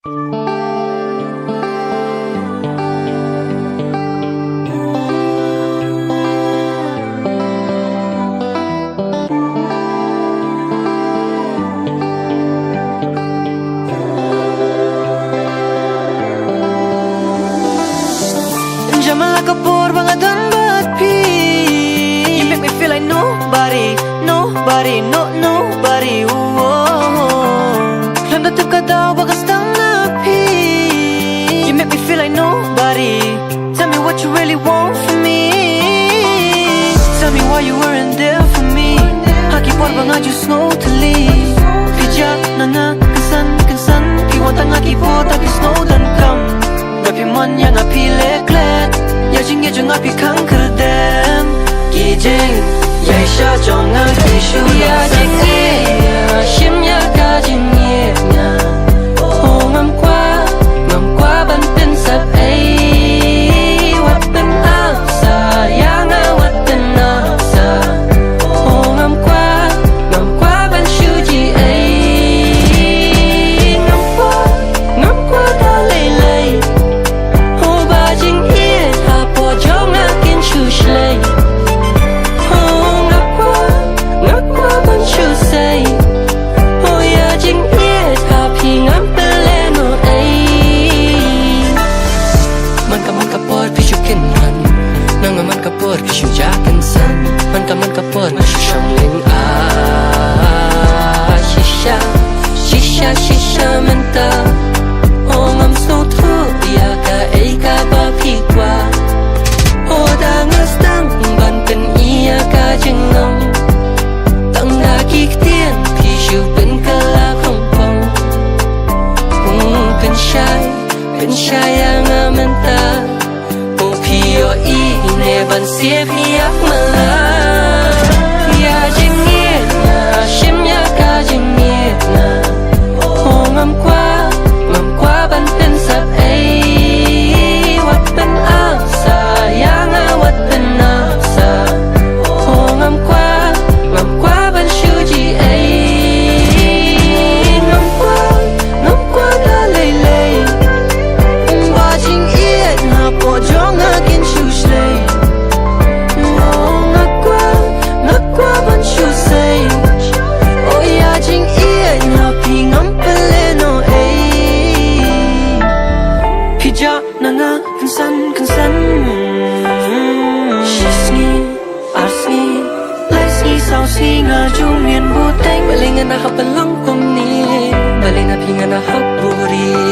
You make me feel like nobody, nobody, nobody. Lần đầu tiếp cả đau và cả stăng napi. You make me feel like nobody. Tell me what you really want from me. Tell me why you weren't there for me. Haki por bangaju snow to leave. Pija nana kansan. Piwan tanga ki po taki snow dan kam. Rapi man yang api leklet. Yajing yajung api kang kerdem. Kijing yai sha jong ang kishu yajing e shim ya ka jing ye nya. Oh ngam qua ban pin sap ai. Wat pin asa yang a wat pin asa. Oh ngam qua ban shu ji ai. Ngam qua da lei lei. Oh ba jing ye ha po jong a kin shu shlei. Kishu jakan san man kapot mashu shongling shisha menta oh ngam so thu ya ka ei ka ba phi kwa oh da ngas tang ban pen ia ka jingong tang da ki tien kishu pen ka la khong phong pen shy yang amenta oh pio i ne ban siep hiak mala ya jing ye na shim ya ka jing ye na oh ngam qua ban pen sap ai wat pen asa yang a wat pen asa oh ngam qua ban shu ji ai ngam qua da lei lei ba jing ye na po jong a kin shu shlei. Kansan Shisngi Arsngi Lesngi Sausi Ngajung Mian Buteng Balingan na kapalang kumni Baling na pingan na haburi